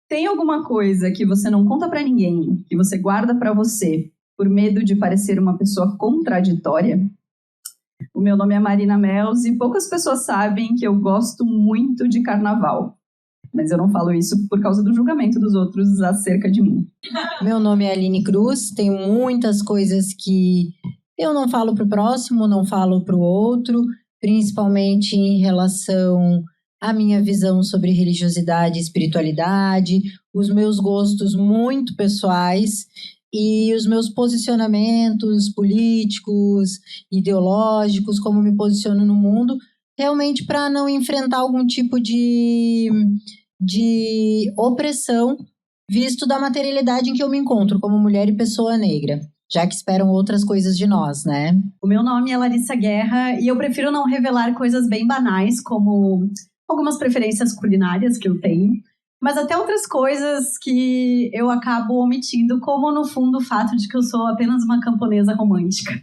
Tem alguma coisa que você não conta pra ninguém, que você guarda pra você, por medo de parecer uma pessoa contraditória? O meu nome é Marina Mels e poucas pessoas sabem que eu gosto muito de carnaval. Mas eu não falo isso por causa do julgamento dos outros acerca de mim. Meu nome é Aline Cruz, tenho muitas coisas que eu não falo pro próximo, não falo pro outro, principalmente em relação à minha visão sobre religiosidade e espiritualidade, os meus gostos muito pessoais e os meus posicionamentos políticos, ideológicos, como me posiciono no mundo, realmente para não enfrentar algum tipo de opressão, visto da materialidade em que eu me encontro como mulher e pessoa negra, já que esperam outras coisas de nós, né? O meu nome é Larissa Guerra e eu prefiro não revelar coisas bem banais, como algumas preferências culinárias que eu tenho, mas até outras coisas que eu acabo omitindo, como no fundo o fato de que eu sou apenas uma camponesa romântica.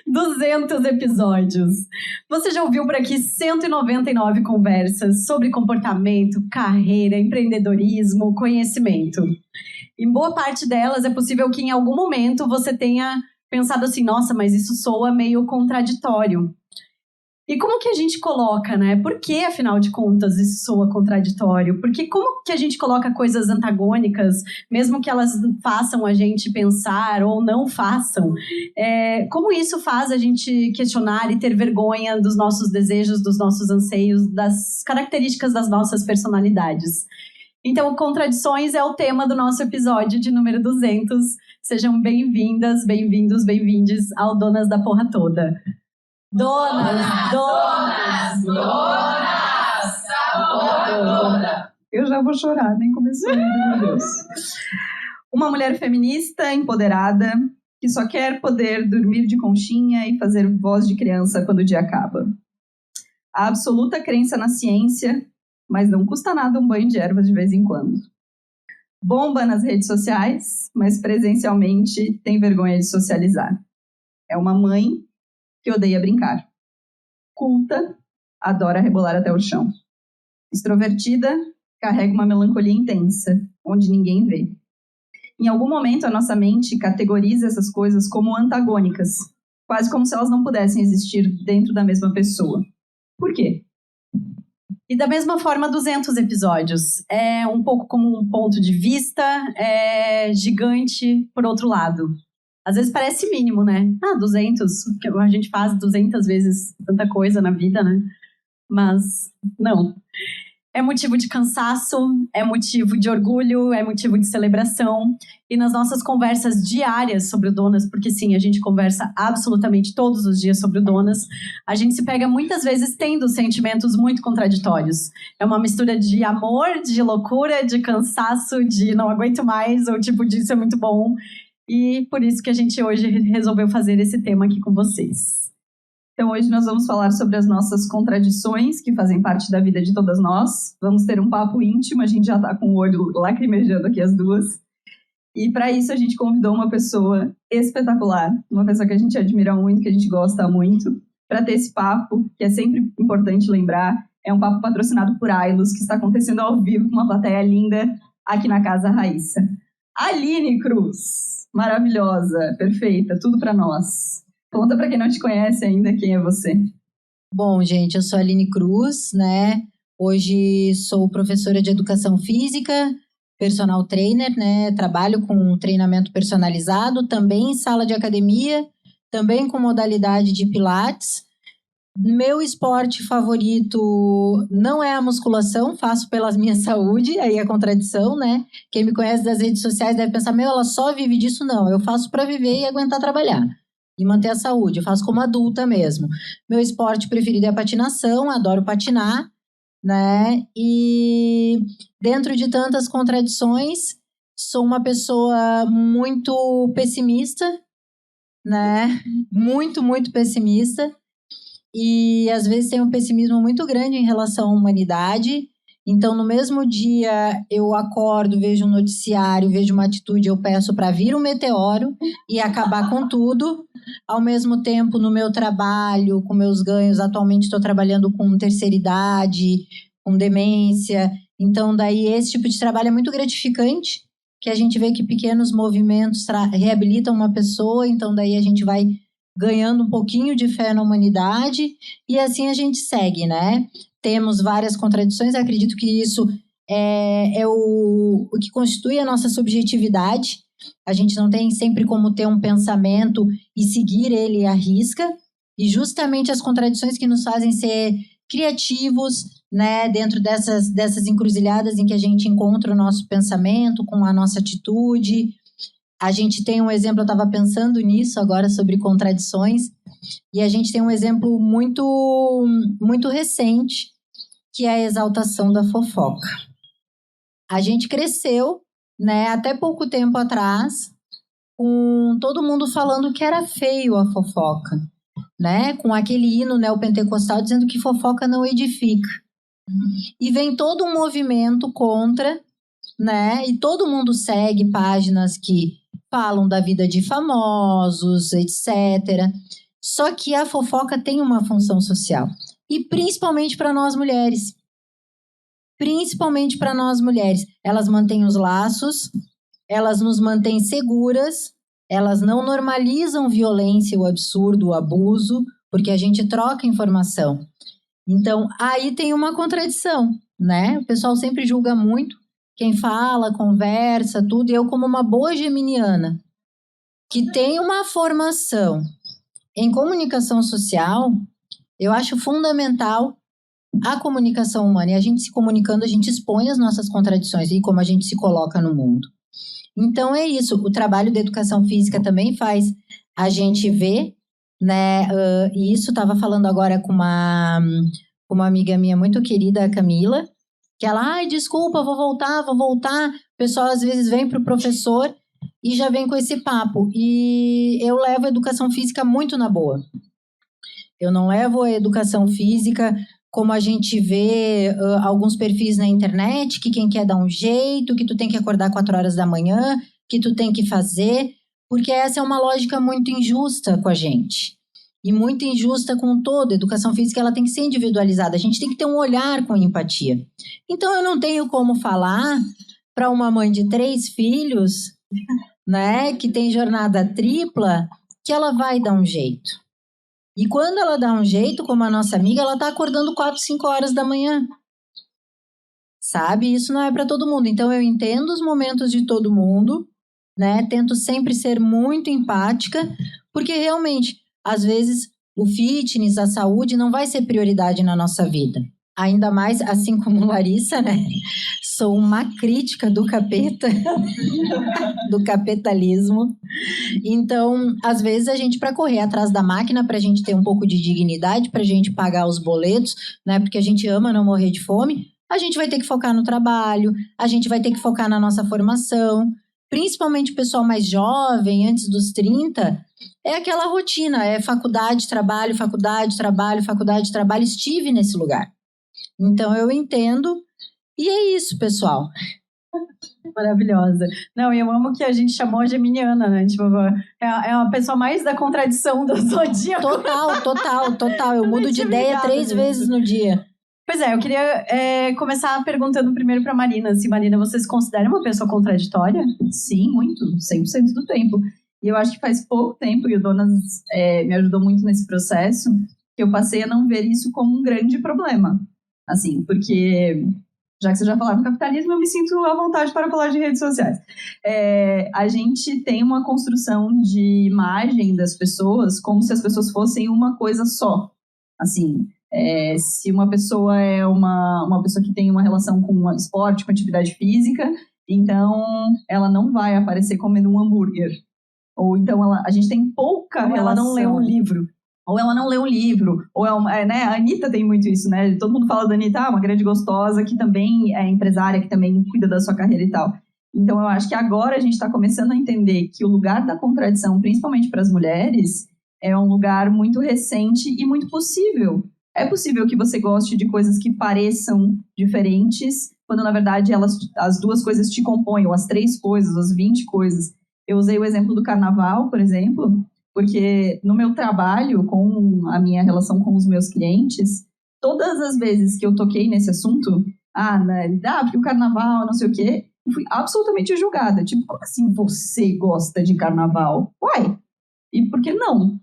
200 episódios. Você já ouviu por aqui 199 conversas sobre comportamento, carreira, empreendedorismo, conhecimento. Em boa parte delas é possível que em algum momento você tenha pensado assim, nossa, mas isso soa meio contraditório. E como que a gente coloca, né? Por que, afinal de contas, isso soa contraditório? Porque como que a gente coloca coisas antagônicas, mesmo que elas façam a gente pensar ou não façam? Como isso faz a gente questionar e ter vergonha dos nossos desejos, dos nossos anseios, das características das nossas personalidades? Então, contradições é o tema do nosso episódio de número 200. Sejam bem-vindas, bem-vindos, bem-vindes ao Donas da Porra Toda. Donas, toda. Eu já vou chorar, nem comecei ainda, meu Deus. Uma mulher feminista, empoderada, que só quer poder dormir de conchinha e fazer voz de criança quando o dia acaba. A absoluta crença na ciência, mas não custa nada um banho de ervas de vez em quando. Bomba nas redes sociais, mas presencialmente tem vergonha de socializar. É uma mãe que odeia brincar. Culta, adora rebolar até o chão. Extrovertida, carrega uma melancolia intensa, onde ninguém vê. Em algum momento, a nossa mente categoriza essas coisas como antagônicas, quase como se elas não pudessem existir dentro da mesma pessoa. Por quê? E da mesma forma, 200 episódios. É um pouco como um ponto de vista gigante por outro lado. Às vezes parece mínimo, né? 200, a gente faz 200 vezes tanta coisa na vida, né? Mas não. É motivo de cansaço, é motivo de orgulho, é motivo de celebração. E nas nossas conversas diárias sobre o Donas, porque sim, a gente conversa absolutamente todos os dias sobre o Donas, a gente se pega muitas vezes tendo sentimentos muito contraditórios. É uma mistura de amor, de loucura, de cansaço, de não aguento mais, ou tipo, disso é muito bom. E por isso que a gente hoje resolveu fazer esse tema aqui com vocês. Então hoje nós vamos falar sobre as nossas contradições que fazem parte da vida de todas nós. Vamos ter um papo íntimo, a gente já está com o olho lacrimejando aqui as duas. E para isso a gente convidou uma pessoa espetacular, uma pessoa que a gente admira muito, que a gente gosta muito, para ter esse papo, que é sempre importante lembrar. É um papo patrocinado por Ailos, que está acontecendo ao vivo com uma plateia linda aqui na Casa Raíssa. Aline Cruz, maravilhosa, perfeita, tudo para nós. Conta para quem não te conhece ainda quem é você. Bom, gente, eu sou a Aline Cruz, né? Hoje sou professora de educação física, personal trainer, né? Trabalho com treinamento personalizado, também em sala de academia, também com modalidade de pilates. Meu esporte favorito não é a musculação, faço pela minha saúde, aí é contradição, né? Quem me conhece das redes sociais deve pensar, ela só vive disso? Não, eu faço para viver e aguentar trabalhar. E manter a saúde, eu faço como adulta mesmo. Meu esporte preferido é a patinação, adoro patinar, né? E dentro de tantas contradições, sou uma pessoa muito pessimista, né? Muito, muito pessimista. E às vezes tenho um pessimismo muito grande em relação à humanidade. Então, no mesmo dia, eu acordo, vejo um noticiário, vejo uma atitude, eu peço para vir um meteoro e acabar com tudo. Ao mesmo tempo, no meu trabalho, com meus ganhos, atualmente estou trabalhando com terceira idade, com demência. Então, daí esse tipo de trabalho é muito gratificante, que a gente vê que pequenos movimentos reabilitam uma pessoa, então daí a gente vai ganhando um pouquinho de fé na humanidade e assim a gente segue, né? Temos várias contradições, acredito que isso é o que constitui a nossa subjetividade. A gente não tem sempre como ter um pensamento e seguir ele à risca, e justamente as contradições que nos fazem ser criativos, né, dentro dessas encruzilhadas em que a gente encontra o nosso pensamento com a nossa atitude. A gente tem um exemplo, eu estava pensando nisso agora sobre contradições, e a gente tem um exemplo muito, muito recente, que é a exaltação da fofoca. A gente cresceu, né, até pouco tempo atrás, com todo mundo falando que era feio a fofoca, né, com aquele hino neopentecostal dizendo que fofoca não edifica. E vem todo um movimento contra, né, e todo mundo segue páginas que falam da vida de famosos, etc. Só que a fofoca tem uma função social. E principalmente para nós mulheres. Principalmente para nós mulheres. Elas mantêm os laços, elas nos mantêm seguras, elas não normalizam violência, o absurdo, o abuso, porque a gente troca informação. Então, aí tem uma contradição, né? O pessoal sempre julga muito quem fala, conversa, tudo. E eu, como uma boa geminiana, que tem uma formação em comunicação social, eu acho fundamental a comunicação humana. E a gente se comunicando, a gente expõe as nossas contradições e como a gente se coloca no mundo. Então, é isso. O trabalho da educação física também faz a gente ver, né? E isso estava falando agora com uma amiga minha muito querida, a Camila, que ela, ai, desculpa, vou voltar. O pessoal às vezes vem para o professor e já vem com esse papo. E eu levo a educação física muito na boa. Eu não levo a educação física como a gente vê alguns perfis na internet, que quem quer dar um jeito, que tu tem que acordar 4 horas da manhã, que tu tem que fazer, porque essa é uma lógica muito injusta com a gente. E muito injusta com todo. A educação física ela tem que ser individualizada. A gente tem que ter um olhar com empatia. Então, eu não tenho como falar para uma mãe de 3 filhos, né, que tem jornada tripla, que ela vai dar um jeito. E quando ela dá um jeito, como a nossa amiga, ela está acordando 4, 5 horas da manhã. Sabe? Isso não é para todo mundo. Então, eu entendo os momentos de todo mundo, né? Tento sempre ser muito empática, porque realmente, às vezes, o fitness, a saúde não vai ser prioridade na nossa vida. Ainda mais, assim como Larissa, né? Sou uma crítica do capeta, do capitalismo. Então, às vezes, a gente, para correr atrás da máquina, para a gente ter um pouco de dignidade, para a gente pagar os boletos, né? Porque a gente ama não morrer de fome, a gente vai ter que focar no trabalho, a gente vai ter que focar na nossa formação. Principalmente o pessoal mais jovem, antes dos 30, é aquela rotina, é faculdade, trabalho, faculdade, trabalho, faculdade, trabalho. Estive nesse lugar. Então, eu entendo. E é isso, pessoal. Maravilhosa. Não, e eu amo que a gente chamou a geminiana, né? Tipo, é uma pessoa mais da contradição do zodíaco. Total. Eu mudo de ideia 3 vezes no dia. Pois é, eu queria começar perguntando primeiro para Marina. Se, Marina, você se considera uma pessoa contraditória? Sim, muito. 100% do tempo. E eu acho que faz pouco tempo, e o Donas me ajudou muito nesse processo, que eu passei a não ver isso como um grande problema. Assim, porque, já que você já falava do capitalismo, eu me sinto à vontade para falar de redes sociais. A gente tem uma construção de imagem das pessoas como se as pessoas fossem uma coisa só. Assim, se uma pessoa é uma pessoa que tem uma relação com esporte, com atividade física, então ela não vai aparecer comendo um hambúrguer. Ou então a gente tem pouca relação. Ela não lê um livro. Ou ela não lê um livro, ou né? A Anitta tem muito isso, né? Todo mundo fala da Anitta, uma grande gostosa, que também é empresária, que também cuida da sua carreira e tal. Então, eu acho que agora a gente está começando a entender que o lugar da contradição, principalmente para as mulheres, é um lugar muito recente e muito possível. É possível que você goste de coisas que pareçam diferentes, quando, na verdade, as 2 coisas te compõem, ou as 3 coisas, as 20 coisas. Eu usei o exemplo do carnaval, por exemplo, porque no meu trabalho, com a minha relação com os meus clientes, todas as vezes que eu toquei nesse assunto, porque o carnaval, não sei o quê. Eu fui absolutamente julgada. Tipo, como assim você gosta de carnaval? Uai, e por que não?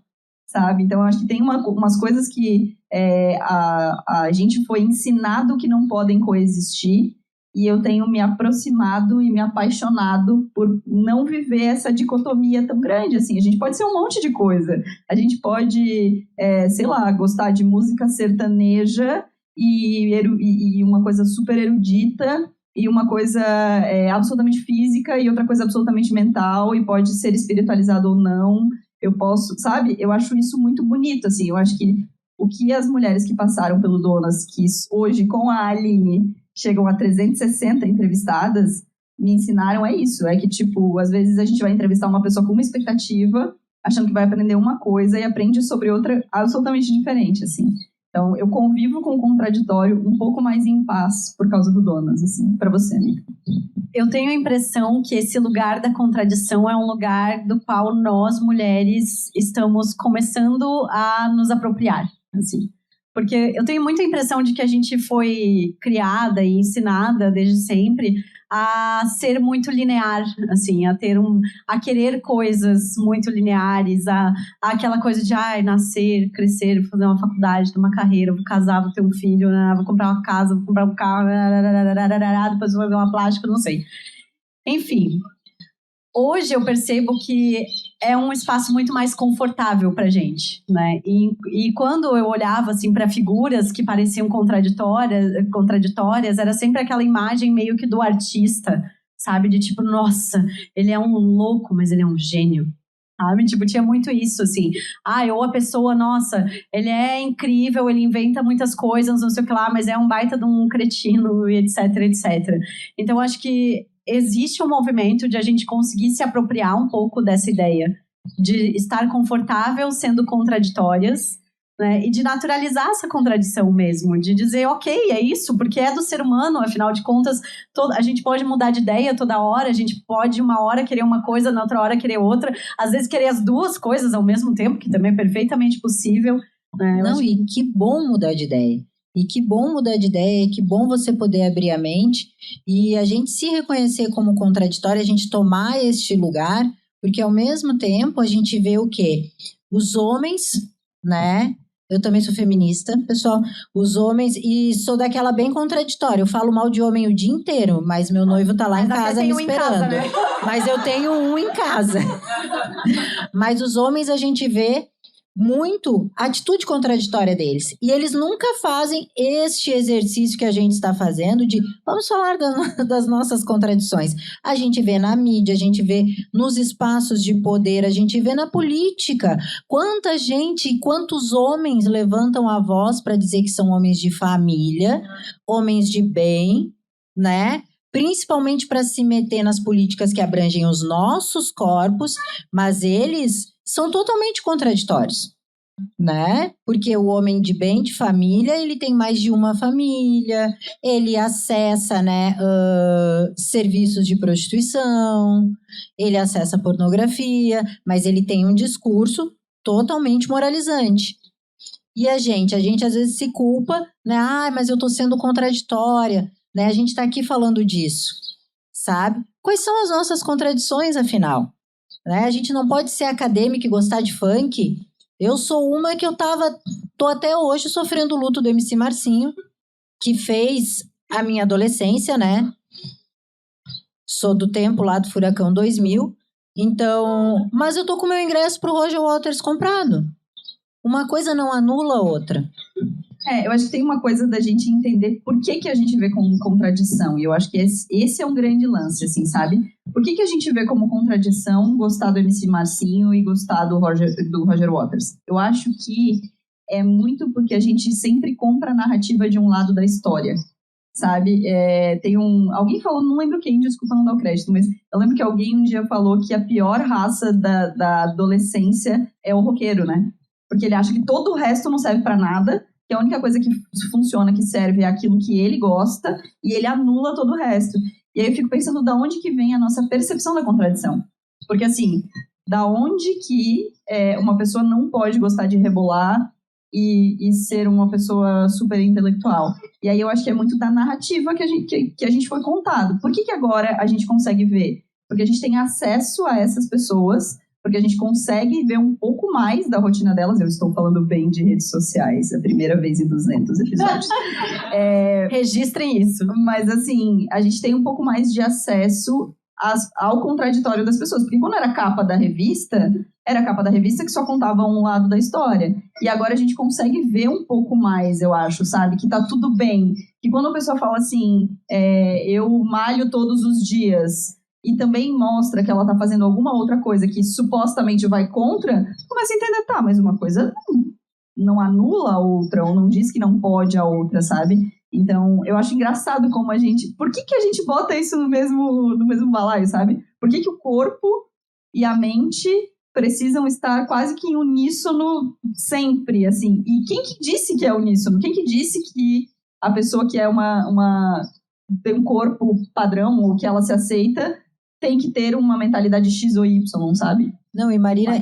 Sabe? Então, eu acho que tem umas coisas que a gente foi ensinado que não podem coexistir, e eu tenho me aproximado e me apaixonado por não viver essa dicotomia tão grande, assim. A gente pode ser um monte de coisa. A gente pode, gostar de música sertaneja e uma coisa super erudita, e uma coisa absolutamente física e outra coisa absolutamente mental, e pode ser espiritualizado ou não. Eu posso, sabe? Eu acho isso muito bonito, assim. Eu acho que o que as mulheres que passaram pelo Donas, que hoje, com a Aline, chegam a 360 entrevistadas, me ensinaram isso. É que, tipo, às vezes a gente vai entrevistar uma pessoa com uma expectativa, achando que vai aprender uma coisa e aprende sobre outra absolutamente diferente, assim. Então, eu convivo com o contraditório um pouco mais em paz por causa do Donas, assim, para você, amiga. Eu tenho a impressão que esse lugar da contradição é um lugar do qual nós, mulheres, estamos começando a nos apropriar, assim. Porque eu tenho muita impressão de que a gente foi criada e ensinada desde sempre a ser muito linear, assim, a querer coisas muito lineares, aquela coisa de nascer, crescer, fazer uma faculdade, ter uma carreira, vou casar, vou ter um filho, vou comprar uma casa, vou comprar um carro, depois vou fazer uma plástica, não sei. Enfim, hoje eu percebo que é um espaço muito mais confortável pra gente, né? E quando eu olhava, assim, para figuras que pareciam contraditórias, era sempre aquela imagem meio que do artista, sabe? De tipo, nossa, ele é um louco, mas ele é um gênio. Sabe? Tipo, tinha muito isso, assim. Ou a pessoa, nossa, ele é incrível, ele inventa muitas coisas, não sei o que lá, mas é um baita de um cretino, e etc, etc. Então, eu acho que existe um movimento de a gente conseguir se apropriar um pouco dessa ideia de estar confortável sendo contraditórias, né? E de naturalizar essa contradição mesmo, de dizer, ok, é isso, porque é do ser humano, afinal de contas, a gente pode mudar de ideia toda hora, a gente pode uma hora querer uma coisa, na outra hora querer outra, às vezes querer as duas coisas ao mesmo tempo, que também é perfeitamente possível. Né? E que bom mudar de ideia. E que bom mudar de ideia, que bom você poder abrir a mente e a gente se reconhecer como contraditório, a gente tomar este lugar, porque ao mesmo tempo a gente vê o quê? Os homens, né? Eu também sou feminista, pessoal. Os homens, e sou daquela bem contraditória. Eu falo mal de homem o dia inteiro, mas meu noivo tá lá em casa me esperando. Casa, né? Mas eu tenho um em casa. Mas os homens a gente vê muito a atitude contraditória deles. E eles nunca fazem este exercício que a gente está fazendo de vamos falar das nossas contradições. A gente vê na mídia, a gente vê nos espaços de poder, a gente vê na política. Quanta gente, quantos homens levantam a voz para dizer que são homens de família, homens de bem, né? Principalmente para se meter nas políticas que abrangem os nossos corpos, mas eles são totalmente contraditórios, né? Porque o homem de bem, de família, ele tem mais de uma família, ele acessa, né, serviços de prostituição, ele acessa pornografia, mas ele tem um discurso totalmente moralizante. E a gente às vezes se culpa, né? Mas eu tô sendo contraditória, né? A gente tá aqui falando disso, sabe? Quais são as nossas contradições, afinal? Né? A gente não pode ser acadêmico e gostar de funk. Eu sou uma que tô até hoje sofrendo o luto do MC Marcinho, que fez a minha adolescência, né? Sou do tempo lá do Furacão 2000. Então, mas eu tô com meu ingresso pro Roger Waters comprado. Uma coisa não anula a outra. Eu acho que tem uma coisa da gente entender por que a gente vê como contradição. E eu acho que esse é um grande lance, assim, sabe? Por que a gente vê como contradição gostar do MC Marcinho e gostar do Roger Waters? Eu acho que é muito porque a gente sempre compra a narrativa de um lado da história, sabe? Alguém falou, não lembro quem, desculpa não dar o crédito, mas eu lembro que alguém um dia falou que a pior raça da adolescência é o roqueiro, né? Porque ele acha que todo o resto não serve pra nada, que a única coisa que funciona, que serve é aquilo que ele gosta, e ele anula todo o resto. E aí eu fico pensando da onde que vem a nossa percepção da contradição. Porque assim, da onde que uma pessoa não pode gostar de rebolar e ser uma pessoa super intelectual. E aí eu acho que é muito da narrativa que a gente foi contado. Por que agora a gente consegue ver? Porque a gente tem acesso a essas pessoas, porque a gente consegue ver um pouco mais da rotina delas. Eu estou falando bem de redes sociais, a primeira vez em 200 episódios. Registrem isso. Mas, assim, a gente tem um pouco mais de acesso ao contraditório das pessoas. Porque quando era a capa da revista que só contava um lado da história. E agora a gente consegue ver um pouco mais, eu acho, sabe? Que tá tudo bem. Que quando a pessoa fala assim, eu malho todos os dias, e também mostra que ela tá fazendo alguma outra coisa que supostamente vai contra, começa a entender, tá, mas uma coisa não anula a outra, ou não diz que não pode a outra, sabe? Então, eu acho engraçado como a gente... Por que a gente bota isso no mesmo balaio, sabe? Por que o corpo e a mente precisam estar quase que em uníssono sempre, assim? E quem que disse que é uníssono? Quem que disse que a pessoa que é tem um corpo padrão, ou que ela se aceita, tem que ter uma mentalidade X ou Y, sabe? Não, e Marina,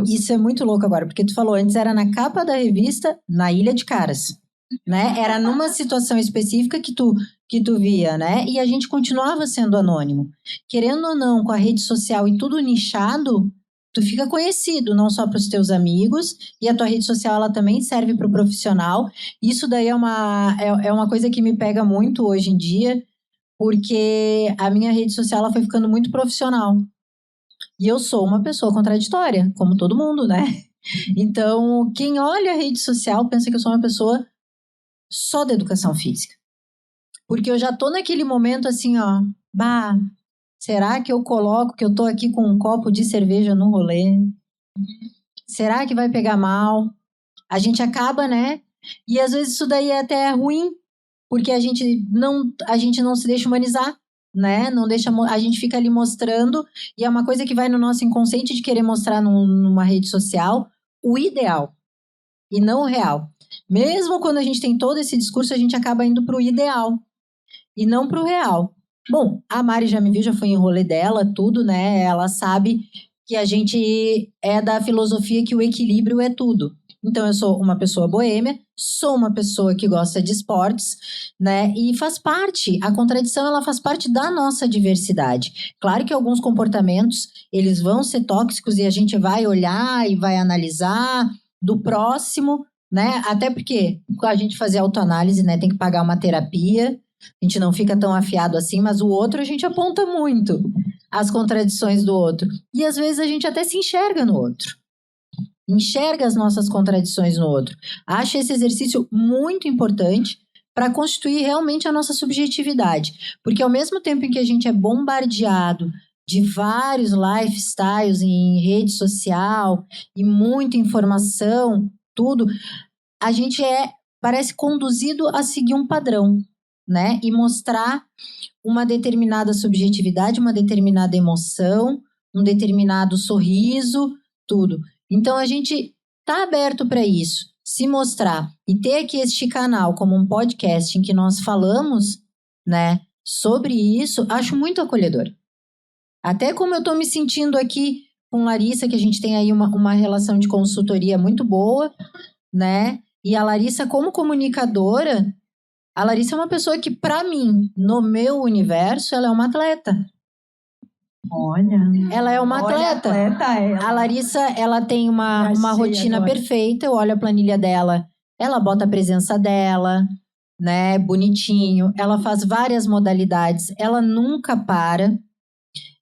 isso é muito louco agora, porque tu falou, antes era na capa da revista, na Ilha de Caras, né? Era numa situação específica que tu via, né? E a gente continuava sendo anônimo. Querendo ou não, com a rede social e tudo nichado, tu fica conhecido, não só para os teus amigos, e a tua rede social, ela também serve para o profissional. Isso daí é uma coisa que me pega muito hoje em dia, porque a minha rede social, ela foi ficando muito profissional. E eu sou uma pessoa contraditória, como todo mundo, né? Então, quem olha a rede social pensa que eu sou uma pessoa só da educação física. Porque eu já tô naquele momento assim, ó, será que eu coloco que eu tô aqui com um copo de cerveja no rolê? Será que vai pegar mal? A gente acaba, né? E às vezes isso daí é até ruim, porque a gente não se deixa humanizar, né? Não deixa, a gente fica ali mostrando, e é uma coisa que vai no nosso inconsciente de querer mostrar numa rede social o ideal e não o real. Mesmo quando a gente tem todo esse discurso, a gente acaba indo para o ideal e não para o real. Bom, a Mari já me viu, já foi em rolê dela, tudo, né? Ela sabe que a gente é da filosofia que o equilíbrio é tudo. Então, eu sou uma pessoa boêmia, sou uma pessoa que gosta de esportes, né? E faz parte, a contradição, ela faz parte da nossa diversidade. Claro que alguns comportamentos, eles vão ser tóxicos e a gente vai olhar e vai analisar do próximo, né? Até porque a gente fazer autoanálise, né? Tem que pagar uma terapia, a gente não fica tão afiado assim, mas o outro a gente aponta muito as contradições do outro. E às vezes a gente até se enxerga no outro. Enxerga as nossas contradições no outro. Acho esse exercício muito importante para constituir realmente a nossa subjetividade. Porque ao mesmo tempo em que a gente é bombardeado de vários lifestyles em rede social e muita informação, tudo, a gente parece conduzido a seguir um padrão, né? E mostrar uma determinada subjetividade, uma determinada emoção, um determinado sorriso, tudo. Então, a gente está aberto para isso, se mostrar e ter aqui este canal como um podcast em que nós falamos, né, sobre isso, acho muito acolhedor. Até como eu estou me sentindo aqui com Larissa, que a gente tem aí uma relação de consultoria muito boa, né, e a Larissa como comunicadora, a Larissa é uma pessoa que, para mim, no meu universo, ela é uma atleta. Olha. Ela é uma atleta. A Larissa, ela tem uma rotina agora perfeita. Eu olho a planilha dela. Ela bota a presença dela, né? Bonitinho. Ela faz várias modalidades. Ela nunca para.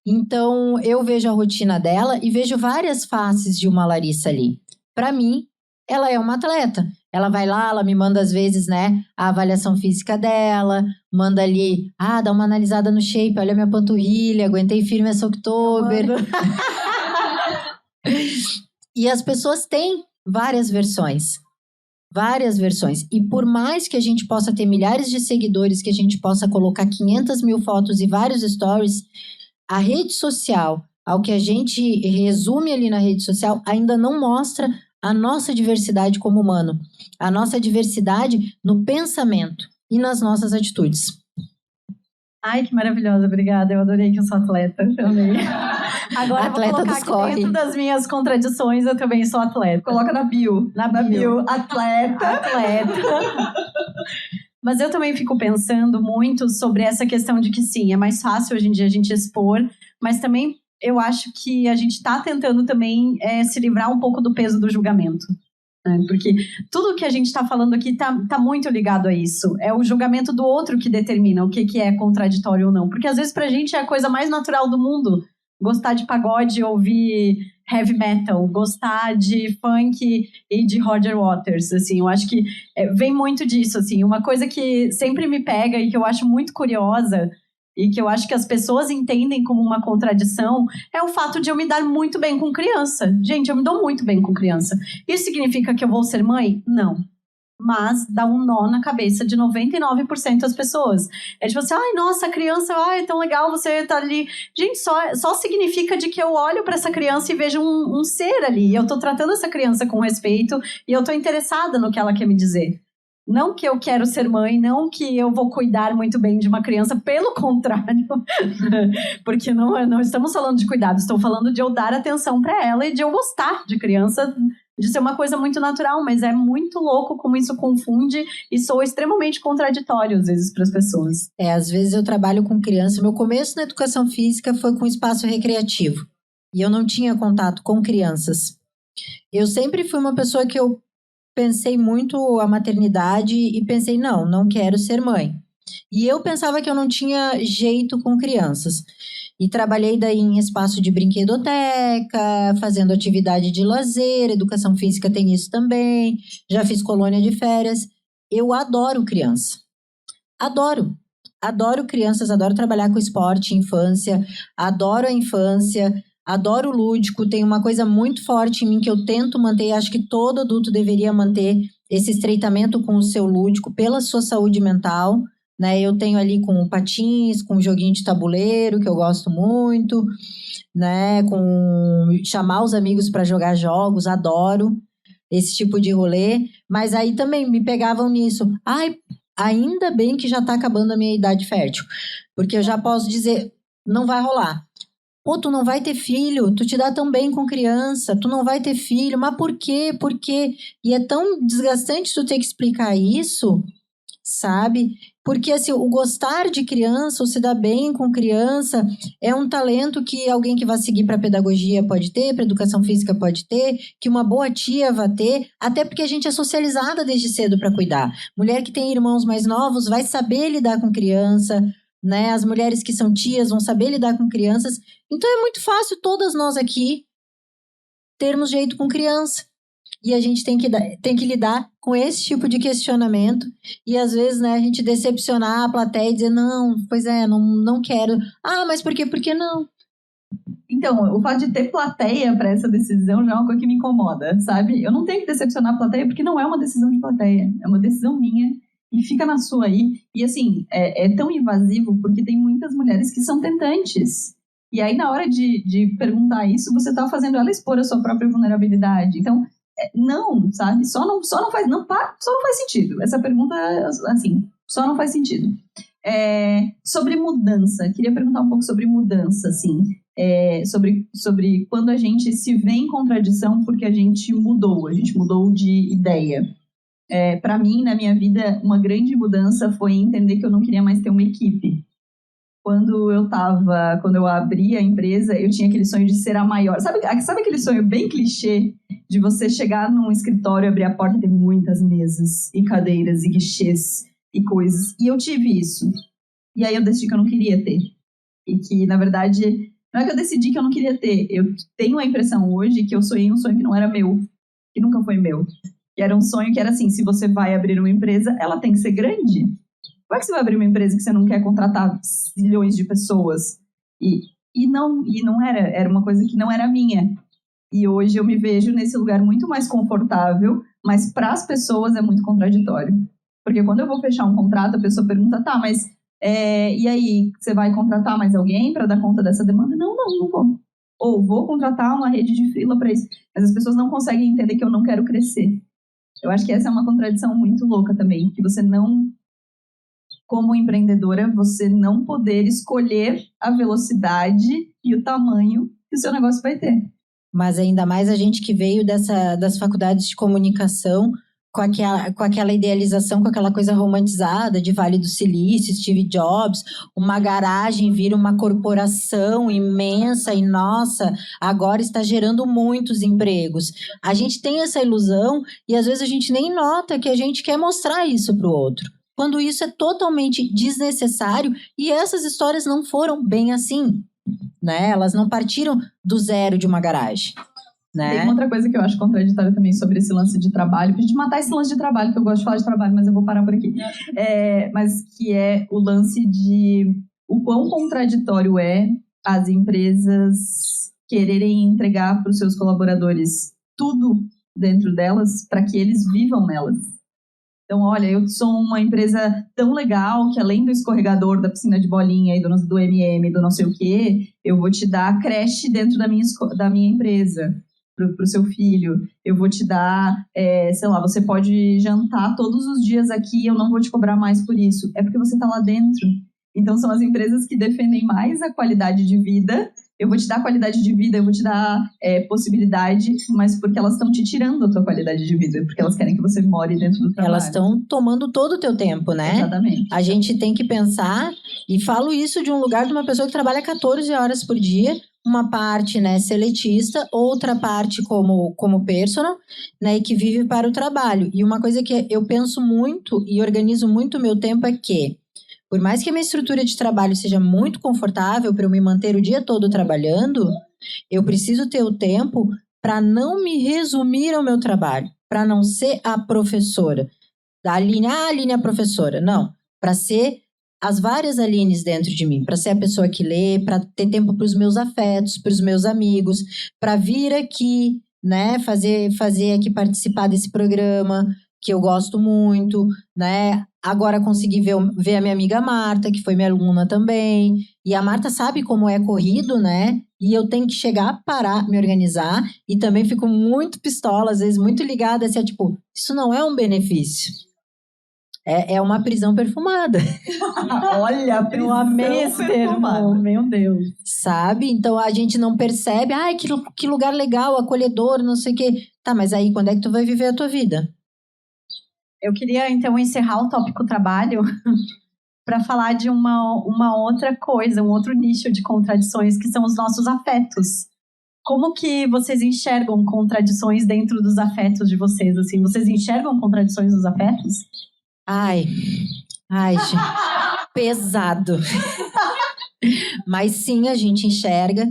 Então, eu vejo a rotina dela e vejo várias faces de uma Larissa ali. Para mim, ela é uma atleta. Ela vai lá, ela me manda às vezes, né, a avaliação física dela, manda ali, dá uma analisada no shape, olha minha panturrilha, aguentei firme essa Oktober. E as pessoas têm várias versões. E por mais que a gente possa ter milhares de seguidores, que a gente possa colocar 500 mil fotos e vários stories, a rede social, ao que a gente resume ali na rede social, ainda não mostra a nossa diversidade como humano, a nossa diversidade no pensamento e nas nossas atitudes. Ai, que maravilhosa, obrigada. Eu adorei que eu sou atleta também. Agora Atleta eu vou dos colocar aqui dentro das minhas contradições, eu também sou atleta. Coloca na bio. Na bio. Atleta. Mas eu também fico pensando muito sobre essa questão de que sim, é mais fácil hoje em dia a gente expor, mas também eu acho que a gente está tentando também se livrar um pouco do peso do julgamento. Né? Porque tudo que a gente está falando aqui tá muito ligado a isso. É o julgamento do outro que determina o que é contraditório ou não. Porque às vezes pra gente é a coisa mais natural do mundo. Gostar de pagode, ouvir heavy metal, gostar de funk e de Roger Waters, assim, eu acho que vem muito disso, assim, uma coisa que sempre me pega e que eu acho muito curiosa e que eu acho que as pessoas entendem como uma contradição é o fato de eu me dar muito bem com criança. Gente, eu me dou muito bem com criança. Isso significa que eu vou ser mãe? Não. Mas dá um nó na cabeça de 99% das pessoas. É tipo assim, ai, nossa, a criança, ai, é tão legal, você tá ali. Gente, só significa de que eu olho para essa criança e vejo um ser ali. E eu tô tratando essa criança com respeito e eu tô interessada no que ela quer me dizer. Não que eu quero ser mãe, não que eu vou cuidar muito bem de uma criança, pelo contrário. Porque não estamos falando de cuidado, estou falando de eu dar atenção para ela e de eu gostar de criança, de ser uma coisa muito natural, mas é muito louco como isso confunde e soa extremamente contraditório, às vezes, para as pessoas. Às vezes eu trabalho com criança. Meu começo na educação física foi com espaço recreativo. E eu não tinha contato com crianças. Eu sempre fui uma pessoa que eu pensei muito a maternidade e pensei, não quero ser mãe. E eu pensava que eu não tinha jeito com crianças. E trabalhei daí em espaço de brinquedoteca, fazendo atividade de lazer, educação física tem isso também, já fiz colônia de férias. Eu adoro criança. Adoro crianças, adoro trabalhar com esporte, infância, adoro a infância, adoro o lúdico, tem uma coisa muito forte em mim que eu tento manter, acho que todo adulto deveria manter esse estreitamento com o seu lúdico pela sua saúde mental. Né, eu tenho ali com o patins, com o joguinho de tabuleiro, que eu gosto muito, né, com chamar os amigos para jogar jogos, adoro esse tipo de rolê, mas aí também me pegavam nisso. Ai, ainda bem que já está acabando a minha idade fértil, porque eu já posso dizer, não vai rolar. Pô, tu não vai ter filho, tu te dá tão bem com criança, tu não vai ter filho, mas por quê? Por quê? E é tão desgastante tu ter que explicar isso, sabe? Porque assim, o gostar de criança, ou se dar bem com criança, é um talento que alguém que vai seguir para pedagogia pode ter, para educação física pode ter, que uma boa tia vai ter, até porque a gente é socializada desde cedo para cuidar. Mulher que tem irmãos mais novos vai saber lidar com criança, né? As mulheres que são tias vão saber lidar com crianças. Então é muito fácil todas nós aqui termos jeito com criança. E a gente tem que lidar com esse tipo de questionamento. E às vezes, né, a gente decepcionar a plateia e dizer, não, pois é, não quero. Ah, mas por quê? Por que não? Então, o fato de ter plateia para essa decisão já é uma coisa que me incomoda, sabe? Eu não tenho que decepcionar a plateia porque não é uma decisão de plateia. É uma decisão minha e fica na sua aí. E assim, é tão invasivo porque tem muitas mulheres que são tentantes. E aí, na hora de perguntar isso, você está fazendo ela expor a sua própria vulnerabilidade. Então, não, sabe? Só não faz sentido. Essa pergunta, assim, só não faz sentido. Sobre mudança, queria perguntar um pouco sobre mudança, assim, sobre quando a gente se vê em contradição porque a gente mudou de ideia. Para mim, na minha vida, uma grande mudança foi entender que eu não queria mais ter uma equipe. Quando eu abri a empresa, eu tinha aquele sonho de ser a maior. Sabe aquele sonho bem clichê de você chegar num escritório, abrir a porta e ter muitas mesas e cadeiras e guichês e coisas? E eu tive isso. E aí eu decidi que eu não queria ter. E que, na verdade, não é que eu decidi que eu não queria ter. Eu tenho a impressão hoje que eu sonhei um sonho que não era meu, que nunca foi meu. Que era um sonho que era assim, se você vai abrir uma empresa, ela tem que ser grande. Como é que você vai abrir uma empresa que você não quer contratar milhões de pessoas? E não era uma coisa que não era minha. E hoje eu me vejo nesse lugar muito mais confortável, mas para as pessoas é muito contraditório. Porque quando eu vou fechar um contrato, a pessoa pergunta, tá, mas e aí, você vai contratar mais alguém para dar conta dessa demanda? Não vou. Ou vou contratar uma rede de freela para isso. Mas as pessoas não conseguem entender que eu não quero crescer. Eu acho que essa é uma contradição muito louca também, que você não... Como empreendedora, você não poder escolher a velocidade e o tamanho que o seu negócio vai ter. Mas ainda mais a gente que veio das faculdades de comunicação com aquela idealização, com aquela coisa romantizada de Vale do Silício, Steve Jobs, uma garagem vira uma corporação imensa e, nossa, agora está gerando muitos empregos. A gente tem essa ilusão e às vezes a gente nem nota que a gente quer mostrar isso para o outro, quando isso é totalmente desnecessário e essas histórias não foram bem assim, né? Elas não partiram do zero de uma garagem. Né? Tem uma outra coisa que eu acho contraditória também sobre esse lance de trabalho, pra gente matar esse lance de trabalho, que eu gosto de falar de trabalho, mas eu vou parar por aqui. Mas que é o lance de o quão contraditório é as empresas quererem entregar para os seus colaboradores tudo dentro delas para que eles vivam nelas. Então, olha, eu sou uma empresa tão legal que além do escorregador, da piscina de bolinha e do MM, do não sei o quê, eu vou te dar creche dentro da minha empresa para o seu filho. Eu vou te dar, sei lá, você pode jantar todos os dias aqui, eu não vou te cobrar mais por isso. É porque você está lá dentro. Então, são as empresas que defendem mais a qualidade de vida. Eu vou te dar qualidade de vida, eu vou te dar possibilidade, mas porque elas estão te tirando a tua qualidade de vida, porque elas querem que você more dentro do trabalho. Elas estão tomando todo o teu tempo, né? Exatamente. A gente tem que pensar, e falo isso de um lugar de uma pessoa que trabalha 14 horas por dia, uma parte, né, seletista, outra parte como personal, né, e que vive para o trabalho. E uma coisa que eu penso muito e organizo muito o meu tempo é que, por mais que a minha estrutura de trabalho seja muito confortável para eu me manter o dia todo trabalhando, eu preciso ter o tempo para não me resumir ao meu trabalho, para não ser a professora. Da Aline, a Aline é a professora. Não, para ser as várias Alines dentro de mim, para ser a pessoa que lê, para ter tempo para os meus afetos, para os meus amigos, para vir aqui, né, fazer aqui participar desse programa, que eu gosto muito, né? Agora consegui ver a minha amiga Marta, que foi minha aluna também. E a Marta sabe como é corrido, né? E eu tenho que chegar, parar, me organizar. E também fico muito pistola, às vezes muito ligada, assim, tipo, isso não é um benefício. É uma prisão perfumada. Olha, prisão eu amei esse termo, meu Deus. Sabe? Então a gente não percebe, ai, que lugar legal, acolhedor, não sei o quê. Tá, mas aí quando é que tu vai viver a tua vida? Eu queria, então, encerrar o tópico trabalho para falar de uma outra coisa, um outro nicho de contradições, que são os nossos afetos. Como que vocês enxergam contradições dentro dos afetos de vocês? Assim, vocês enxergam contradições nos afetos? Ai, gente, pesado. Mas sim, a gente enxerga.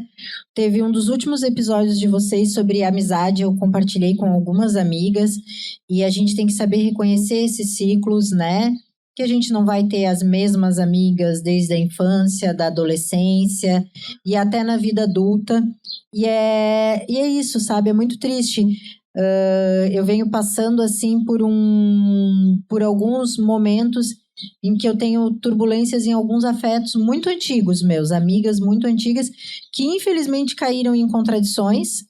Teve um dos últimos episódios de vocês sobre amizade, eu compartilhei com algumas amigas, e a gente tem que saber reconhecer esses ciclos, né? Que a gente não vai ter as mesmas amigas desde a infância, da adolescência e até na vida adulta. E é isso, sabe? É muito triste. Eu venho passando assim por alguns momentos em que eu tenho turbulências em alguns afetos muito antigos meus, amigas muito antigas, que infelizmente caíram em contradições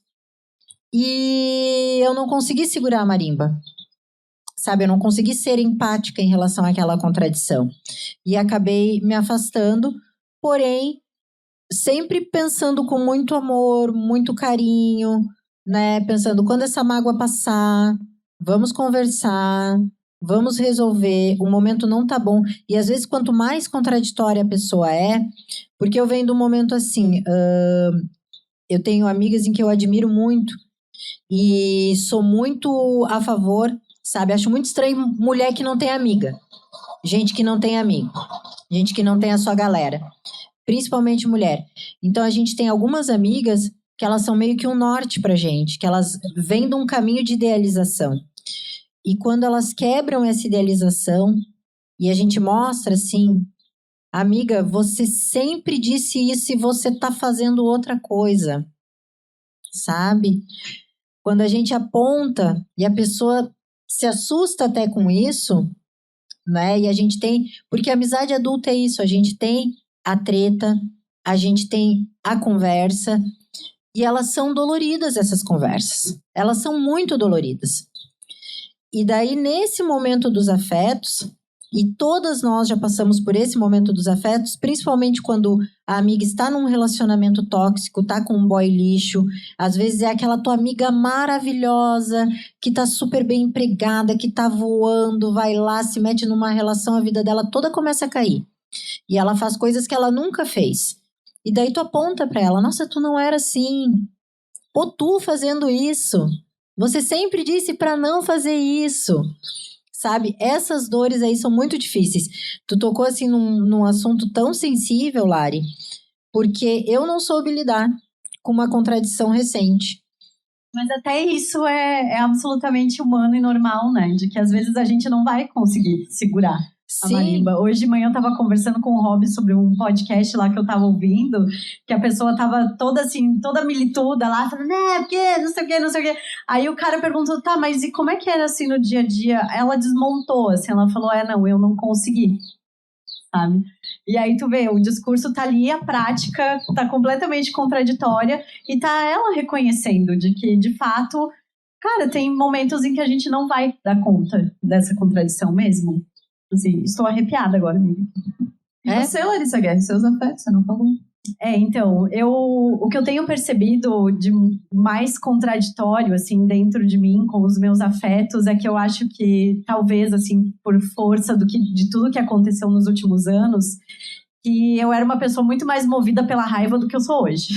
e eu não consegui segurar a marimba. Sabe, eu não consegui ser empática em relação àquela contradição. E acabei me afastando, porém, sempre pensando com muito amor, muito carinho, né? Pensando, quando essa mágoa passar, vamos conversar, vamos resolver, o momento não tá bom. E às vezes, quanto mais contraditória a pessoa é, porque eu venho de um momento assim, eu tenho amigas em que eu admiro muito e sou muito a favor, sabe? Acho muito estranho mulher que não tem amiga, gente que não tem amigo, gente que não tem a sua galera, principalmente mulher. Então a gente tem algumas amigas que elas são meio que um norte pra gente, que elas vêm de um caminho de idealização. E quando elas quebram essa idealização e a gente mostra assim, amiga, você sempre disse isso e você tá fazendo outra coisa, sabe? Quando a gente aponta e a pessoa se assusta até com isso, né? E a gente tem, porque a amizade adulta é isso, a gente tem a treta, a gente tem a conversa e elas são doloridas, essas conversas. Elas são muito doloridas. E daí, nesse momento dos afetos, E todas nós já passamos por esse momento dos afetos, principalmente quando a amiga está num relacionamento tóxico, tá com um boy lixo. Às vezes é aquela tua amiga maravilhosa, que tá super bem empregada, que tá voando, vai lá, se mete numa relação, a vida dela toda começa a cair. E ela faz coisas que ela nunca fez. E daí tu aponta pra ela, nossa, tu não era assim. Pô, tu fazendo isso. Você sempre disse pra não fazer isso. Sabe, essas dores aí são muito difíceis. Tu tocou assim num assunto tão sensível, Lari, porque eu não soube lidar com uma contradição recente. Mas até isso é absolutamente humano e normal, né? De que às vezes a gente não vai conseguir segurar a marimba. Hoje de manhã eu tava conversando com o Rob sobre um podcast lá que eu tava ouvindo, que a pessoa tava toda assim, toda milituda lá, falando, porque não sei o que, não sei o que. Aí o cara perguntou, tá, mas e como é que era assim no dia a dia? Ela desmontou, assim, ela falou, não, eu não consegui, sabe? E aí tu vê, o discurso tá ali, a prática tá completamente contraditória e tá ela reconhecendo de que, de fato, cara, tem momentos em que a gente não vai dar conta dessa contradição mesmo. Assim, estou arrepiada agora, amiga. E você, Larissa Guerra, seus afetos, você não falou? Então, o que eu tenho percebido de mais contraditório, assim, dentro de mim, com os meus afetos, é que eu acho que, talvez, assim, por força de tudo que aconteceu nos últimos anos, que eu era uma pessoa muito mais movida pela raiva do que eu sou hoje.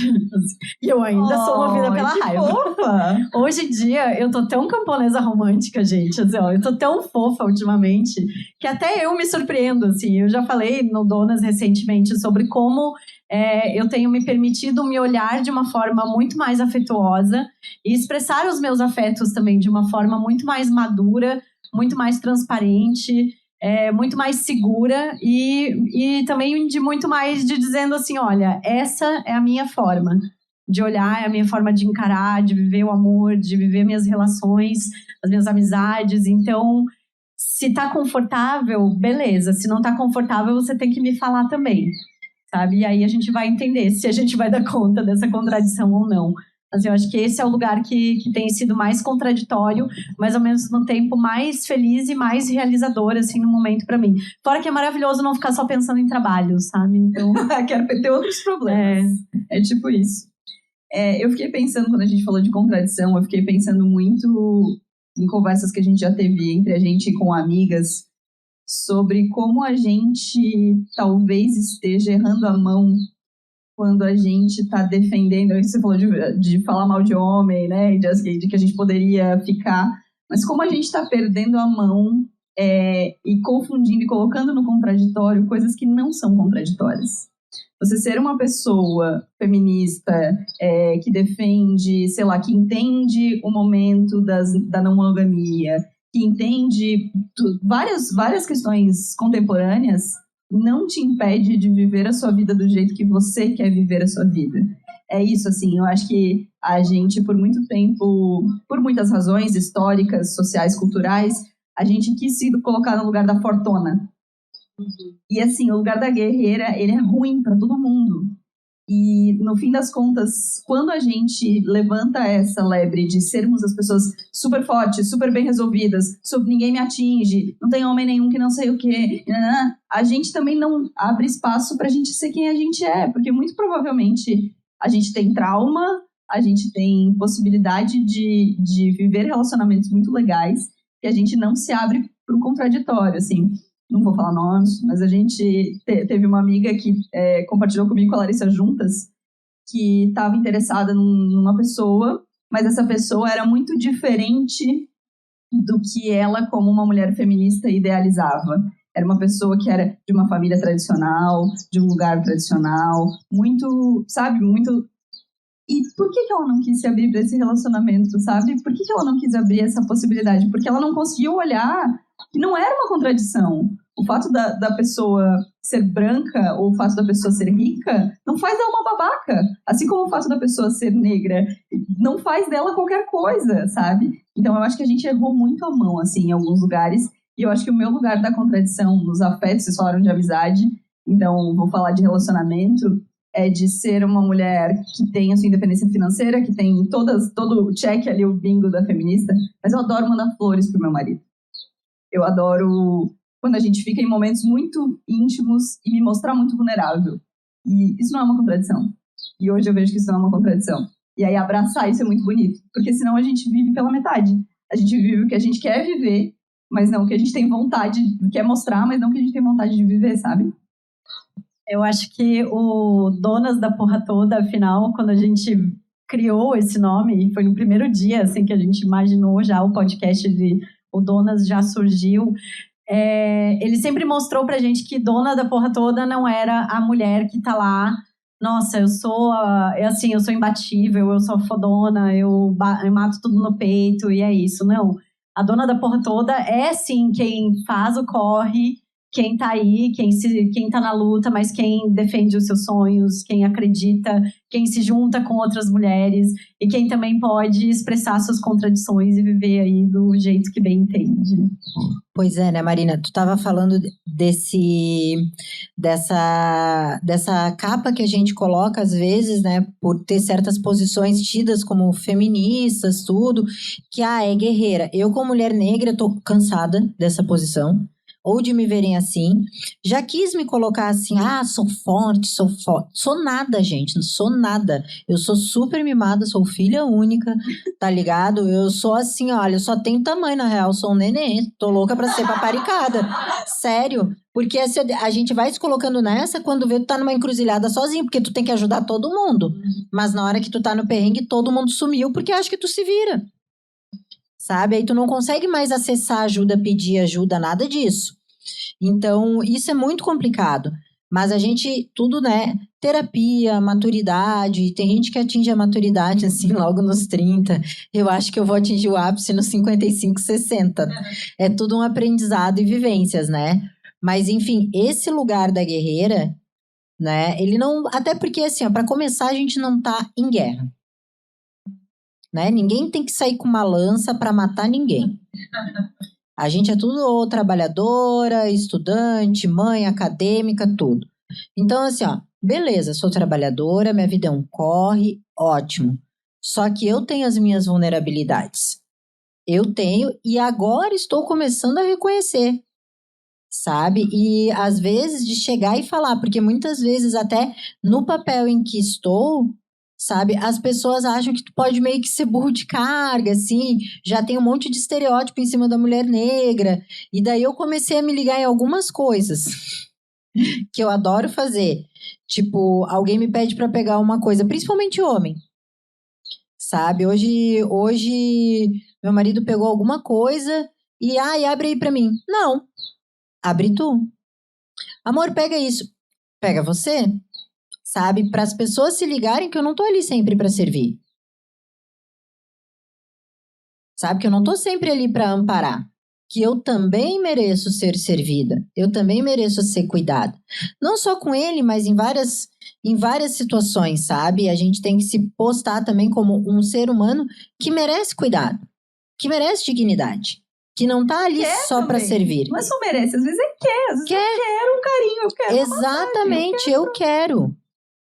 E eu ainda sou movida pela raiva. Fofa. Hoje em dia, eu tô tão camponesa romântica, gente. Assim, ó, eu tô tão fofa ultimamente, que até eu me surpreendo, assim. Eu já falei no Donas recentemente sobre como eu tenho me permitido me olhar de uma forma muito mais afetuosa e expressar os meus afetos também de uma forma muito mais madura, muito mais transparente, muito mais segura e também de muito mais de dizendo assim, olha, essa é a minha forma de olhar, é a minha forma de encarar, de viver o amor, de viver minhas relações, as minhas amizades. Então, se tá confortável, beleza. Se não tá confortável, você tem que me falar também, sabe? E aí a gente vai entender se a gente vai dar conta dessa contradição ou não. Assim, eu acho que esse é o lugar que tem sido mais contraditório, mas ao mesmo tempo mais feliz e mais realizador, assim, no momento pra mim. Fora que é maravilhoso não ficar só pensando em trabalho, sabe? Então, quero ter outros problemas. É tipo isso. Eu fiquei pensando, quando a gente falou de contradição, eu fiquei pensando muito em conversas que a gente já teve entre a gente com amigas, sobre como a gente talvez esteja errando a mão quando a gente está defendendo, você falou de falar mal de homem, né, de que a gente poderia ficar, mas como a gente está perdendo a mão e confundindo e colocando no contraditório coisas que não são contraditórias. Você ser uma pessoa feminista que defende, sei lá, que entende o momento da não monogamia, que entende várias questões contemporâneas, não te impede de viver a sua vida do jeito que você quer viver a sua vida. É isso, assim, eu acho que a gente, por muito tempo, por muitas razões históricas, sociais, culturais, a gente quis se colocar no lugar da fortuna. E, assim, o lugar da guerreira, ele é ruim para todo mundo. E, no fim das contas, quando a gente levanta essa lebre de sermos as pessoas super fortes, super bem resolvidas, ninguém me atinge, não tem homem nenhum que não sei o quê, a gente também não abre espaço pra gente ser quem a gente é, porque muito provavelmente a gente tem trauma, a gente tem possibilidade de viver relacionamentos muito legais, e a gente não se abre pro contraditório, assim. Não vou falar nomes, mas a gente teve uma amiga que compartilhou comigo com a Larissa juntas, que estava interessada numa pessoa, mas essa pessoa era muito diferente do que ela, como uma mulher feminista, idealizava. Era uma pessoa que era de uma família tradicional, de um lugar tradicional, muito, sabe, muito... E por que ela não quis se abrir para esse relacionamento, sabe? Por que ela não quis abrir essa possibilidade? Porque ela não conseguiu olhar que não era uma contradição. O fato da pessoa ser branca ou o fato da pessoa ser rica não faz dela uma babaca. Assim como o fato da pessoa ser negra não faz dela qualquer coisa, sabe? Então eu acho que a gente errou muito a mão, assim, em alguns lugares. E eu acho que o meu lugar da contradição nos afetos, vocês falaram de amizade, então vou falar de relacionamento, é de ser uma mulher que tem a sua independência financeira, que tem todo o check ali, o bingo da feminista, mas eu adoro mandar flores pro meu marido. Eu adoro quando a gente fica em momentos muito íntimos e me mostrar muito vulnerável. E isso não é uma contradição. E hoje eu vejo que isso não é uma contradição. E aí abraçar isso é muito bonito, porque senão a gente vive pela metade. A gente vive o que a gente quer viver, mas não o que a gente tem vontade, quer mostrar, mas não o que a gente tem vontade de viver, sabe? Eu acho que o Donas da Porra Toda, afinal, quando a gente criou esse nome, e foi no primeiro dia assim, que a gente imaginou já o podcast de O Donas já surgiu, ele sempre mostrou pra gente que dona da porra toda não era a mulher que tá lá, nossa, eu sou imbatível, eu sou fodona, eu mato tudo no peito e é isso. Não, a dona da porra toda é sim quem faz o corre, quem tá aí, quem tá na luta, mas quem defende os seus sonhos, quem acredita, quem se junta com outras mulheres e quem também pode expressar suas contradições e viver aí do jeito que bem entende. Pois é, né, Marina? Tu estava falando dessa capa que a gente coloca às vezes, né, por ter certas posições tidas como feministas, tudo, que é guerreira. Eu, como mulher negra, tô cansada dessa posição. Ou de me verem assim, já quis me colocar assim, sou forte, sou nada, gente, não sou nada, eu sou super mimada, sou filha única, tá ligado? Eu sou assim, olha, eu só tenho tamanho na real, sou um neném, tô louca pra ser paparicada, sério, porque a gente vai se colocando nessa quando vê tu tá numa encruzilhada sozinho, porque tu tem que ajudar todo mundo, mas na hora que tu tá no perrengue, todo mundo sumiu, porque acha que tu se vira. Sabe? Aí tu não consegue mais acessar ajuda, pedir ajuda, nada disso. Então, isso é muito complicado. Mas a gente, tudo, né? Terapia, maturidade. Tem gente que atinge a maturidade, assim, logo nos 30. Eu acho que eu vou atingir o ápice nos 55, 60. É tudo um aprendizado e vivências, né? Mas, enfim, esse lugar da guerreira, né? Ele não... Até porque, assim, para começar, a gente não tá em guerra. Né? Ninguém tem que sair com uma lança para matar ninguém. A gente é tudo trabalhadora, estudante, mãe, acadêmica, tudo. Então, assim, beleza, sou trabalhadora, minha vida é um corre, ótimo. Só que eu tenho as minhas vulnerabilidades. Eu tenho e agora estou começando a reconhecer, sabe? E às vezes de chegar e falar, porque muitas vezes até no papel em que estou... Sabe, as pessoas acham que tu pode meio que ser burro de carga, assim, já tem um monte de estereótipo em cima da mulher negra, e daí eu comecei a me ligar em algumas coisas que eu adoro fazer, tipo, alguém me pede pra pegar uma coisa, principalmente homem, sabe, hoje meu marido pegou alguma coisa e abre aí pra mim, não, abre tu, amor, pega isso, pega você. Sabe? Para as pessoas se ligarem que eu não tô ali sempre para servir. Sabe? Que eu não tô sempre ali para amparar. Que eu também mereço ser servida. Eu também mereço ser cuidada. Não só com ele, mas em várias situações, sabe? A gente tem que se postar também como um ser humano que merece cuidado. Que merece dignidade. Que não tá ali só para servir. Não é só merece, às vezes quer. Às vezes eu quero um carinho, eu quero exatamente, eu quero.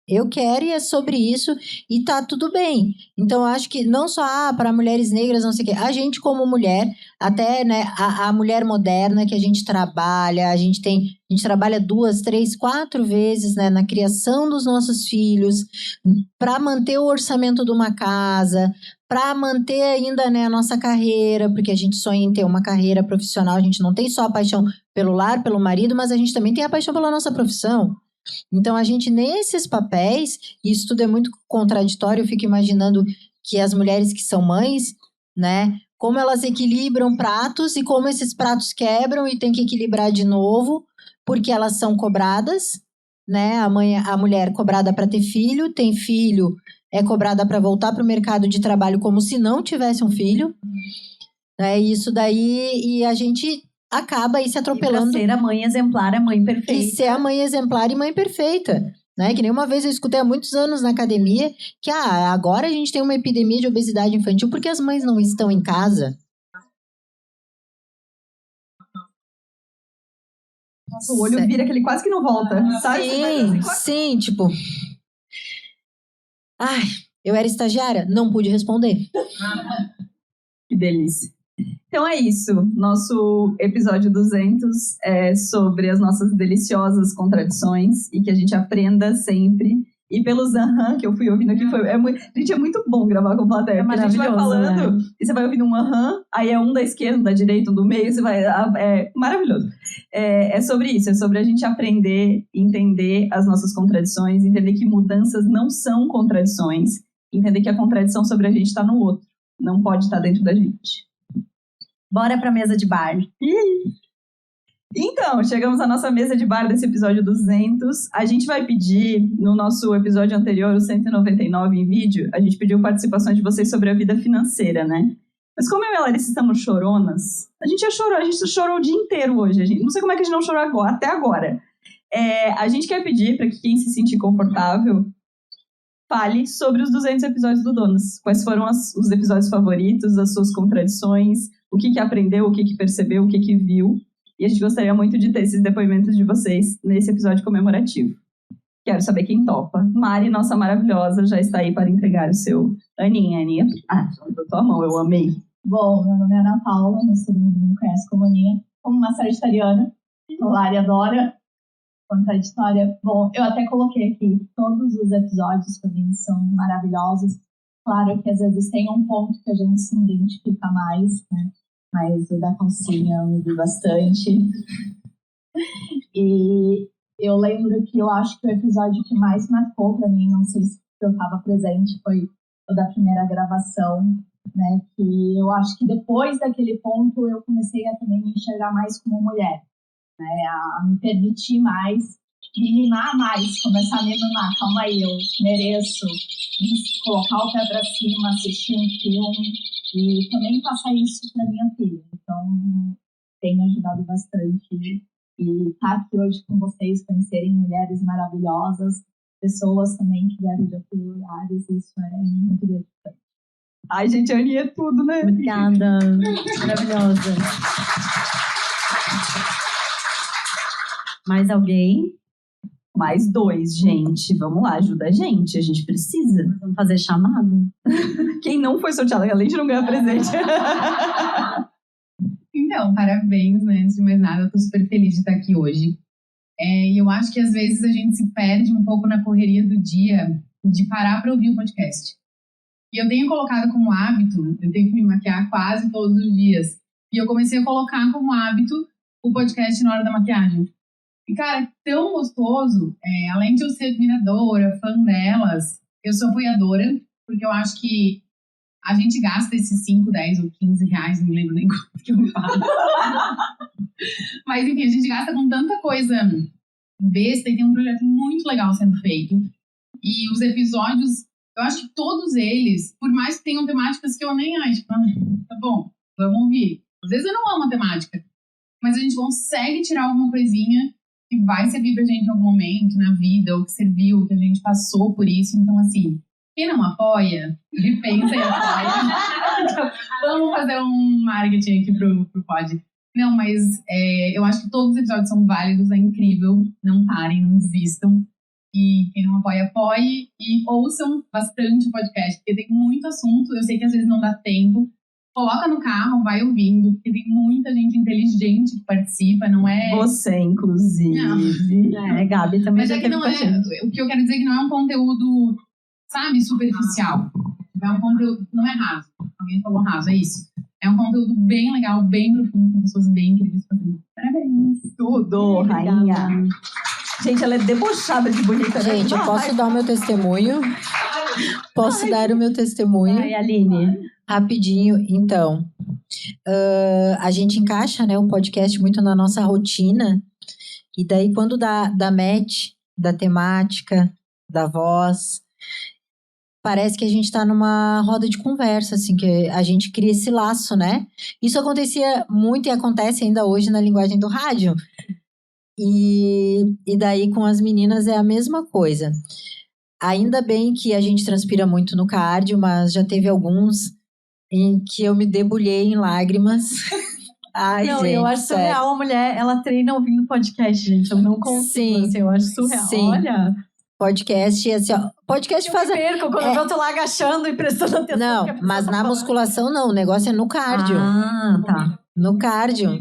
Eu quero e é sobre isso e tá tudo bem. Então, eu acho que não só para mulheres negras, não sei o quê. A gente como mulher, até né, a mulher moderna que a gente trabalha, a gente trabalha 2, 3, 4 vezes né, na criação dos nossos filhos, para manter o orçamento de uma casa, para manter ainda né, a nossa carreira, porque a gente sonha em ter uma carreira profissional, a gente não tem só a paixão pelo lar, pelo marido, mas a gente também tem a paixão pela nossa profissão. Então, a gente, nesses papéis, e isso tudo é muito contraditório, eu fico imaginando que as mulheres que são mães, né, como elas equilibram pratos e como esses pratos quebram e tem que equilibrar de novo, porque elas são cobradas, né, a mulher cobrada para ter filho, tem filho, é cobrada para voltar para o mercado de trabalho como se não tivesse um filho, né, isso daí, e a gente... acaba aí se atropelando. E pra ser a mãe exemplar, a mãe perfeita. E ser a mãe exemplar e mãe perfeita. Né? Que nem uma vez eu escutei há muitos anos na academia que agora a gente tem uma epidemia de obesidade infantil porque as mães não estão em casa. Nossa, o olho vira que ele quase que não volta, sabe? Sim, tipo... eu era estagiária? Não pude responder. Que delícia. Então é isso. Nosso episódio 200 é sobre as nossas deliciosas contradições e que a gente aprenda sempre. E pelos aham que eu fui ouvindo aqui, gente, é muito bom gravar com plateia. Porque a gente vai falando e você vai ouvindo um aham, aí é um da esquerda, um da direita, um do meio, você vai... É maravilhoso. É sobre isso, é sobre a gente aprender, entender as nossas contradições, entender que mudanças não são contradições, entender que a contradição sobre a gente está no outro, não pode estar dentro da gente. Bora pra mesa de bar. Então, chegamos à nossa mesa de bar desse episódio 200. A gente vai pedir, no nosso episódio anterior, o 199 em vídeo, a gente pediu participação de vocês sobre a vida financeira, né? Mas como eu e a Larissa estamos choronas, a gente chorou o dia inteiro hoje. Não sei como é que a gente não chorou agora, até agora. A gente quer pedir para que quem se sentir confortável fale sobre os 200 episódios do Donas. Quais foram os episódios favoritos, as suas contradições, o que aprendeu, o que percebeu, o que viu. E a gente gostaria muito de ter esses depoimentos de vocês nesse episódio comemorativo. Quero saber quem topa. Mari, nossa maravilhosa, já está aí para entregar o seu... Aninha. Da tua mão, eu amei. Bom, meu nome é Ana Paula, mas todo mundo me conhece como Aninha. Como uma sagitariana, a Lari adora contraditória. Bom, eu até coloquei aqui, todos os episódios para mim são maravilhosos. Claro que às vezes tem um ponto que a gente se identifica mais, né? Mas o da calcinha eu me vi bastante. E eu lembro que eu acho que o episódio que mais marcou para mim, não sei se eu estava presente, foi o da primeira gravação, né? Que eu acho que depois daquele ponto eu comecei a também me enxergar mais como mulher, né? A me permitir mais, me mimar mais, começar a me mimar. Calma aí, eu mereço colocar o pé pra cima, assistir um filme e também passar isso para minha filha. Então, tem me ajudado bastante. E estar aqui hoje com vocês, conhecerem mulheres maravilhosas, pessoas também que vieram de outros lugares, isso é muito gratificante. Ai, gente, a Aninha é tudo, né? Obrigada. Maravilhosa. Mais alguém? Mais 2, gente. Vamos lá, ajuda a gente precisa. Vamos fazer chamado? Quem não foi sorteado, além de não ganhar presente. Então, parabéns, né? Antes de mais nada, eu tô super feliz de estar aqui hoje. E eu acho que às vezes a gente se perde um pouco na correria do dia de parar para ouvir o podcast. E eu tenho colocado como hábito, eu tenho que me maquiar quase todos os dias. E eu comecei a colocar como hábito o podcast na hora da maquiagem. E, cara, é tão gostoso. Além de eu ser admiradora, fã delas, eu sou apoiadora, porque eu acho que a gente gasta esses 5, 10 ou 15 reais, não me lembro nem quanto que eu me falo. Mas, enfim, a gente gasta com tanta coisa besta e tem um projeto muito legal sendo feito. E os episódios, eu acho que todos eles, por mais que tenham temáticas que eu nem acho, tá bom, vamos ouvir. Às vezes eu não amo a temática, mas a gente consegue tirar alguma coisinha que vai servir pra gente em algum momento na vida, ou que serviu, que a gente passou por isso. Então, assim, quem não apoia, repensa e apoia. Então, vamos fazer um marketing aqui pro pod. Não, mas eu acho que todos os episódios são válidos, é incrível. Não parem, não desistam. E quem não apoia, apoie. E ouçam bastante o podcast, porque tem muito assunto. Eu sei que às vezes não dá tempo. Coloca no carro, vai ouvindo, porque tem muita gente inteligente que participa, não é... Você, inclusive. Não. Gabi também. Mas é que não é... O que eu quero dizer é que não é um conteúdo, sabe, superficial. É um conteúdo... Não é raso. Alguém falou raso, é isso. É um conteúdo bem legal, bem profundo, com pessoas bem incríveis fazendo. Parabéns. Tudo, rainha. Gente, ela é debochada de bonita. Gente, eu posso dar o meu testemunho? Posso dar o meu testemunho? Ai, Aline. Rapidinho, então. A gente encaixa, né, o podcast muito na nossa rotina. E daí, quando dá match da temática, da voz, parece que a gente está numa roda de conversa, assim, que a gente cria esse laço, né? Isso acontecia muito e acontece ainda hoje na linguagem do rádio. E daí, com as meninas, é a mesma coisa. Ainda bem que a gente transpira muito no cardio, mas já teve alguns em que eu me debulhei em lágrimas. Ai, não, gente, eu acho sério. surreal a mulher, ela treina ouvindo podcast, gente. Eu não consigo, Sim, assim, eu acho surreal. sim. Olha, Podcast, assim, ó. Podcast faz. Perco quando eu tô lá agachando e prestando atenção. Não, mas na musculação não. O negócio é no cardio. Ah, tá. No cardio.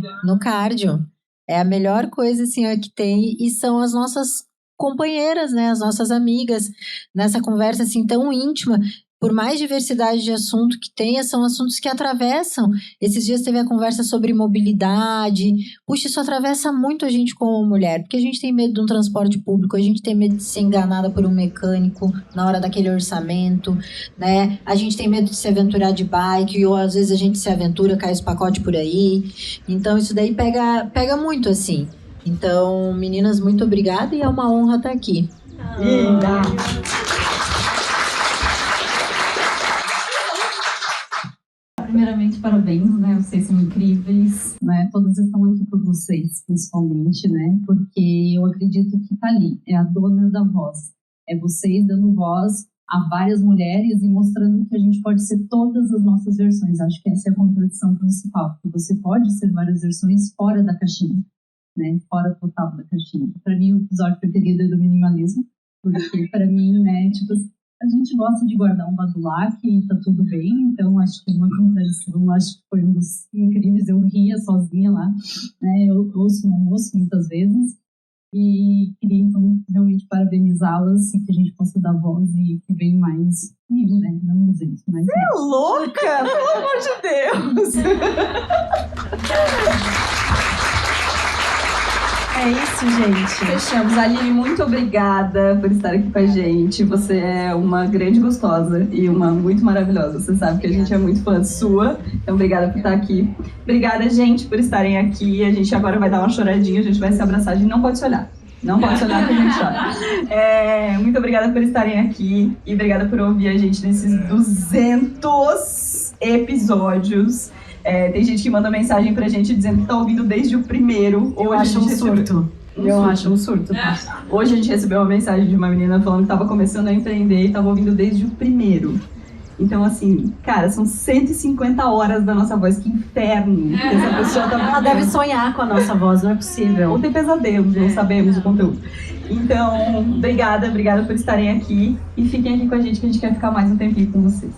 É a melhor coisa, assim, ó, que tem. E são as nossas companheiras, né? As nossas amigas. Nessa conversa, assim, tão íntima. Por mais diversidade de assunto que tenha, são assuntos que atravessam. Esses dias teve a conversa sobre mobilidade. Puxa, isso atravessa muito a gente como mulher, porque a gente tem medo de um transporte público, a gente tem medo de ser enganada por um mecânico na hora daquele orçamento, né? A gente tem medo de se aventurar de bike, ou às vezes a gente se aventura, cai os pacotes por aí. Então isso daí pega muito, assim. Então, meninas, muito obrigada e é uma honra estar aqui. Linda! Primeiramente, parabéns, né? Vocês são incríveis, né? Todas estão aqui por vocês, principalmente, né? Porque eu acredito que tá ali, é a dona da voz. É vocês dando voz a várias mulheres e mostrando que a gente pode ser todas as nossas versões. Acho que essa é a contradição principal, que você pode ser várias versões fora da caixinha, né? Fora total da caixinha. Para mim, o episódio preferido é do minimalismo, porque para mim, né, tipo, a gente gosta de guardar um badulac e tá tudo bem, então acho que é uma contradição, acho que foi um dos incríveis, eu ria sozinha lá, né, eu ouço no almoço muitas vezes, e queria então realmente parabenizá-las e que a gente possa dar voz e que venha mais comigo, né, não 200, mas... Você é louca? Pelo amor de Deus! É isso, gente. Fechamos. Aline, muito obrigada por estar aqui com a gente. Você é uma grande gostosa e uma muito maravilhosa. Você sabe que a gente é muito fã sua. Então, obrigada por estar aqui. Obrigada, gente, por estarem aqui. A gente agora vai dar uma choradinha, a gente vai se abraçar. A gente não pode se olhar. Não pode se olhar que a gente chora. Muito obrigada por estarem aqui e obrigada por ouvir a gente nesses 200 episódios. Tem gente que manda mensagem pra gente dizendo que tá ouvindo desde o primeiro. Eu acho um surto. Acho um surto, tá? Hoje a gente recebeu uma mensagem de uma menina falando que tava começando a empreender e tava ouvindo desde o primeiro. Então, assim, cara, são 150 horas da nossa voz. Que inferno! Que essa pessoa tá... Ela deve sonhar com a nossa voz, não é possível. Ou tem pesadelos, não sabemos o conteúdo. Então, obrigada por estarem aqui. E fiquem aqui com a gente, que a gente quer ficar mais um tempinho com vocês.